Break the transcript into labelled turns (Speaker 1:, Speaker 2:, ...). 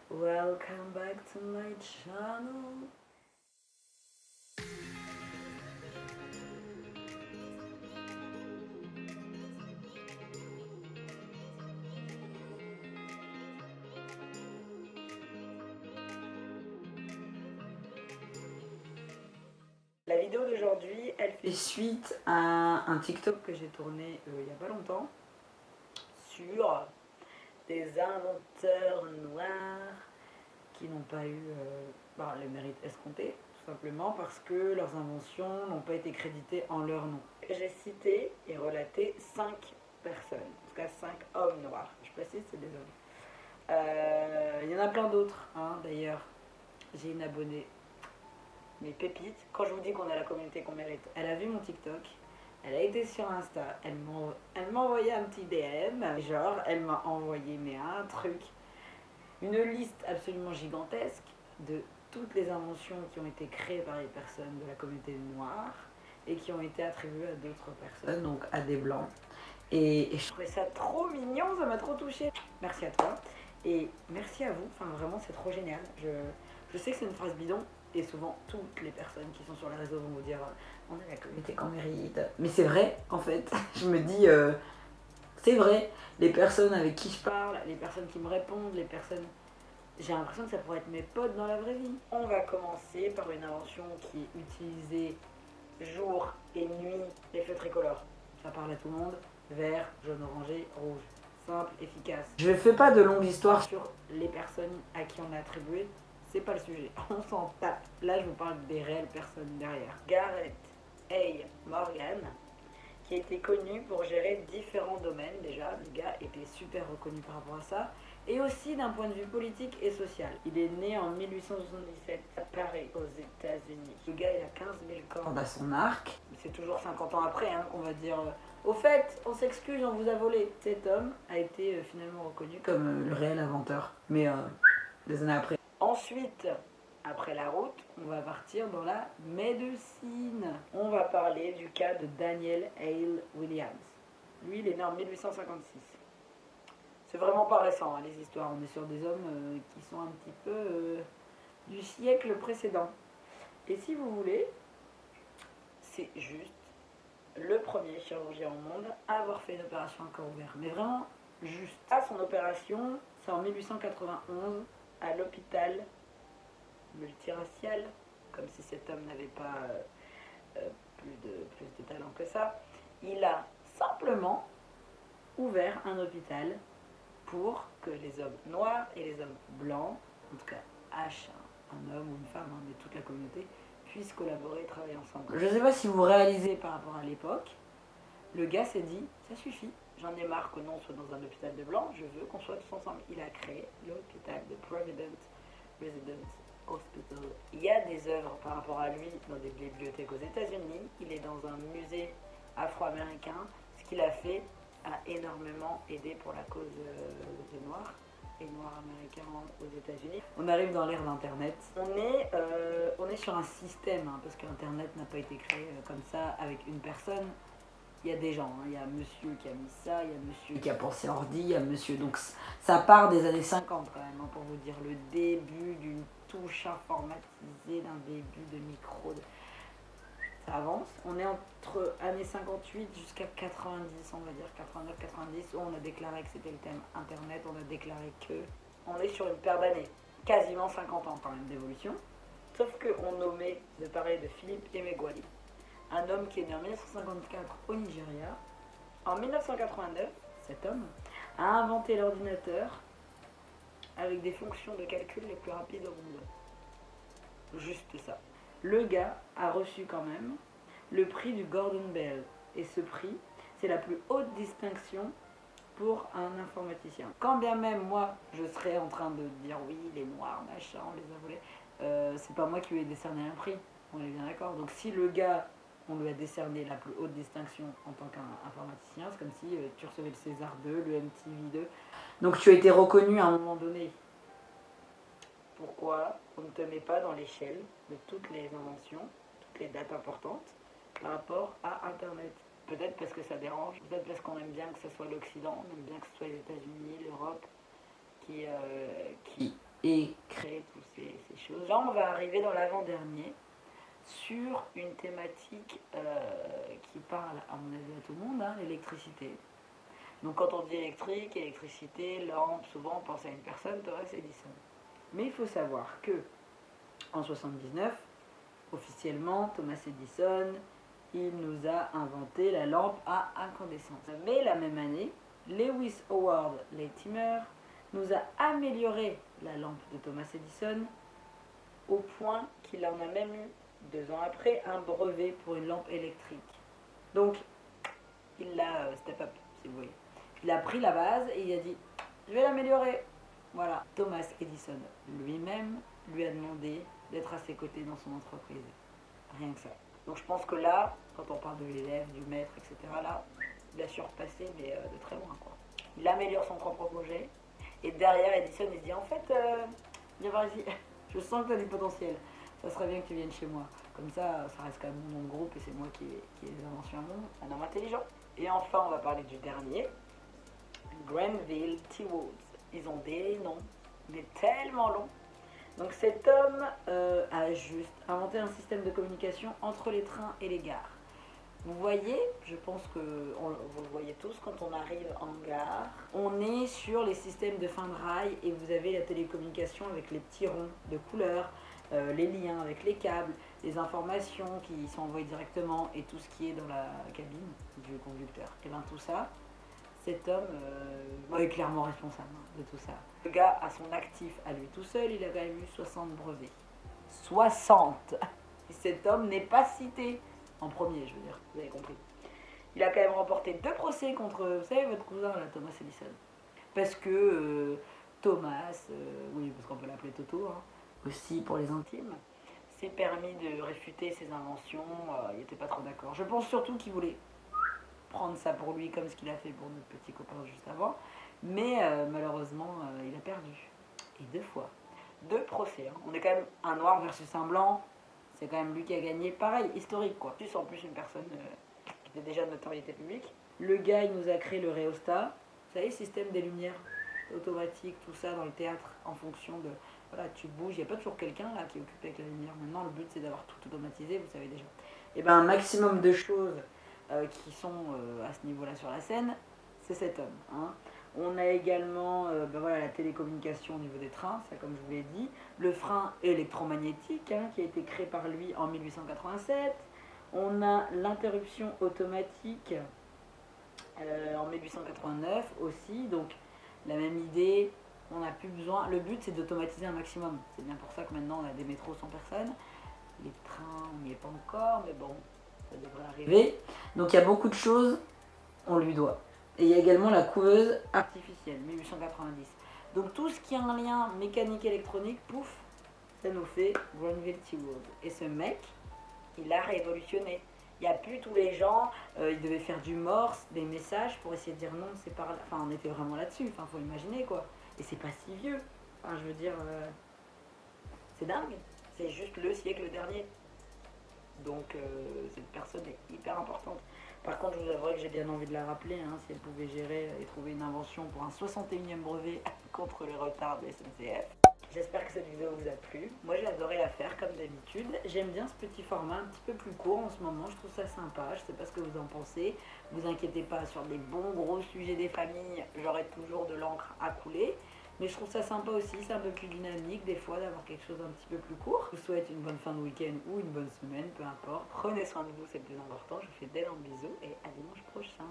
Speaker 1: Welcome back to my channel. La vidéo d'aujourd'hui, elle fait suite à un TikTok que j'ai tourné il n'y a pas longtemps sur des inventeurs noirs qui n'ont pas eu le mérite escompté, tout simplement parce que leurs inventions n'ont pas été créditées en leur nom. J'ai cité et relaté 5 personnes, en tout cas 5 hommes noirs. Je précise, c'est des hommes. Il y en a plein d'autres, hein, d'ailleurs. J'ai une abonnée, mes pépites. Quand je vous dis qu'on a la communauté qu'on mérite, elle a vu mon TikTok, elle a été sur Insta, elle m'a envoyé un petit DM, genre elle m'a envoyé mais un truc, une liste absolument gigantesque de toutes les inventions qui ont été créées par les personnes de la communauté noire et qui ont été attribuées à d'autres personnes, donc à des blancs. Et je trouvais ça trop mignon, ça m'a trop touchée. Merci à toi et merci à vous, enfin vraiment c'est trop génial. Je sais que c'est une phrase bidon et souvent toutes les personnes qui sont sur les réseaux vont vous dire on a la communauté qu'on mérite. Mais c'est vrai en fait, je me dis c'est vrai, les personnes avec qui je parle, les personnes qui me répondent, les personnes... J'ai l'impression que ça pourrait être mes potes dans la vraie vie. On va commencer par une invention qui est utilisée jour et nuit, les feux tricolores. Ça parle à tout le monde, vert, jaune, orangé, rouge. Simple, efficace. Je fais pas de longue histoire sur les personnes à qui on a attribué, c'est pas le sujet. On s'en tape. Là, je vous parle des réelles personnes derrière. Gareth A. Morgan, qui a été connu pour gérer différents domaines déjà. Le gars était super reconnu par rapport à ça. Et aussi d'un point de vue politique et social. Il est né en 1877 à Paris, aux États-Unis. Le gars, il a 15 000 cordes à son arc. C'est toujours 50 ans après qu'on va dire au fait, on s'excuse, on vous a volé. Cet homme a été finalement reconnu comme le réel inventeur. Mais des années après. Ensuite, après la route, on va partir dans la médecine. On va parler du cas de Daniel Hale Williams. Lui, il est né en 1856. C'est vraiment pas récent, hein, les histoires. On est sur des hommes qui sont un petit peu du siècle précédent. Et si vous voulez, c'est juste le premier chirurgien au monde à avoir fait une opération à corps ouvert. Mais vraiment, juste. À son opération, c'est en 1891, à l'hôpital multiracial, comme si cet homme n'avait pas plus de talent que ça. Il a simplement ouvert un hôpital pour que les hommes noirs et les hommes blancs, en tout cas H, un homme ou une femme, mais toute la communauté, puissent collaborer et travailler ensemble. Je ne sais pas si vous réalisez par rapport à l'époque, le gars s'est dit, ça suffit, j'en ai marre que non soit dans un hôpital de blancs, je veux qu'on soit tous ensemble. Il a créé l'hôpital de Providence Residence Hospital. Il y a des œuvres par rapport à lui dans des bibliothèques aux États-Unis, il est dans un musée afro-américain. Ce qu'il a fait a énormément aidé pour la cause des Noirs et Noirs américains aux États-Unis. On arrive dans l'ère d'Internet. On est sur un système, parce qu'Internet n'a pas été créé comme ça avec une personne. Il y a des gens, il y a monsieur qui a mis ça, il y a monsieur qui a pensé ordi, il y a monsieur... Donc ça part des années 50 quand même, pour vous dire, le début d'une touche informatisée, d'un début de micro... Ça avance. On est entre années 58 jusqu'à 90, on va dire 89-90, où on a déclaré que c'était le thème Internet, on a déclaré que... On est sur une paire d'années, quasiment 50 ans quand même d'évolution. Sauf qu'on nommait de parler de Philippe Emeagwali, un homme qui est né en 1954 au Nigeria. En 1989, cet homme a inventé l'ordinateur avec des fonctions de calcul les plus rapides au monde. Juste ça. Le gars a reçu quand même le prix du Gordon Bell. Et ce prix, c'est la plus haute distinction pour un informaticien. Quand bien même moi, je serais en train de dire oui, les noirs, machin, on les a volés, c'est pas moi qui lui ai décerné un prix. On est bien d'accord. Donc si le gars, on lui a décerné la plus haute distinction en tant qu'informaticien, c'est comme si tu recevais le César 2, le MTV 2. Donc tu as été reconnu à un moment donné. Pourquoi on ne te met pas dans l'échelle de toutes les inventions, toutes les dates importantes par rapport à Internet? Peut-être parce que ça dérange, peut-être parce qu'on aime bien que ce soit l'Occident, on aime bien que ce soit les États-Unis, l'Europe qui ait créé toutes ces choses. Là, on va arriver dans l'avant-dernier sur une thématique qui parle, à mon avis, à tout le monde, hein, l'électricité. Donc quand on dit électrique, électricité, lampe, souvent on pense à une personne, Thomas Edison. Mais il faut savoir que en 79, officiellement, Thomas Edison, il nous a inventé la lampe à incandescence. Mais la même année, Lewis Howard Latimer nous a amélioré la lampe de Thomas Edison au point qu'il en a même eu 2 ans après un brevet pour une lampe électrique. Donc il l'a step up, si vous voulez. Il a pris la base et il a dit je vais l'améliorer. Voilà. Thomas Edison lui-même lui a demandé d'être à ses côtés dans son entreprise. Rien que ça. Donc je pense que là, quand on parle de l'élève, du maître, etc., là, il a surpassé, mais de très loin, quoi. Il améliore son propre projet. Et derrière, Edison, il se dit, en fait, viens voir ici, je sens que tu as du potentiel. Ça serait bien que tu viennes chez moi. Comme ça reste quand même mon nom de groupe et c'est moi qui ai les inventions à un homme intelligent. Et enfin, on va parler du dernier, Granville T. Woods. Ils ont des noms, mais tellement longs. Donc cet homme a juste inventé un système de communication entre les trains et les gares. Vous voyez, je pense que vous le voyez tous, quand on arrive en gare, on est sur les systèmes de fin de rail et vous avez la télécommunication avec les petits ronds de couleur, les liens avec les câbles, les informations qui sont envoyées directement et tout ce qui est dans la cabine du conducteur. Et bien tout ça, cet homme est clairement responsable de tout ça. Le gars, à son actif, à lui tout seul, il a quand même eu 60 brevets. 60. Et cet homme n'est pas cité en premier, je veux dire, vous avez compris. Il a quand même remporté 2 procès contre, vous savez, votre cousin, là, Thomas Edison. Parce que Thomas, oui, parce qu'on peut l'appeler Toto, hein, aussi pour les intimes, s'est permis de réfuter ses inventions, il n'était pas trop d'accord. Je pense surtout qu'il voulait prendre ça pour lui comme ce qu'il a fait pour notre petit copain juste avant, mais malheureusement il a perdu, et 2 fois, 2 procès, hein. On est quand même un noir versus un blanc, c'est quand même lui qui a gagné, pareil, historique quoi. En plus une personne qui était déjà de notoriété publique. Le gars il nous a créé le rhéostat, vous savez, système des lumières automatiques, tout ça dans le théâtre en fonction de, voilà, tu bouges, il n'y a pas toujours quelqu'un là qui est occupé avec la lumière. Maintenant le but c'est d'avoir tout automatisé, vous savez déjà. Et ben un maximum de choses qui sont à ce niveau-là sur la scène, c'est cet homme. Hein. On a également voilà, la télécommunication au niveau des trains, ça comme je vous l'ai dit, le frein électromagnétique hein, qui a été créé par lui en 1887, on a l'interruption automatique en 1889 aussi, donc la même idée, on n'a plus besoin, le but c'est d'automatiser un maximum, c'est bien pour ça que maintenant on a des métros sans personne, les trains on n'y est pas encore, mais bon, ça devrait arriver. Donc il y a beaucoup de choses, on lui doit. Et il y a également la couveuse artificielle, 1890. Donc tout ce qui a un lien mécanique électronique, pouf, ça nous fait Granville T. Woods. Et ce mec, il a révolutionné. Il n'y a plus tous les gens, ils devaient faire du morse, des messages pour essayer de dire non, c'est par là. Enfin, on était vraiment là-dessus, enfin, faut imaginer quoi. Et c'est pas si vieux. Enfin, je veux dire, c'est dingue. C'est juste le siècle dernier. Donc cette personne est hyper importante. Par contre, je vous avouerai que j'ai bien envie de la rappeler, hein, si elle pouvait gérer et trouver une invention pour un 61e brevet contre les retards de SNCF. J'espère que cette vidéo vous a plu. Moi, j'ai adoré la faire comme d'habitude. J'aime bien ce petit format un petit peu plus court en ce moment. Je trouve ça sympa. Je sais pas ce que vous en pensez. Vous inquiétez pas, sur des bons gros sujets des familles, j'aurai toujours de l'encre à couler. Mais je trouve ça sympa aussi, c'est un peu plus dynamique des fois d'avoir quelque chose d'un petit peu plus court. Je vous souhaite une bonne fin de week-end ou une bonne semaine, peu importe. Prenez soin de vous, c'est le plus important. Je vous fais d'énormes bisous et à dimanche prochain.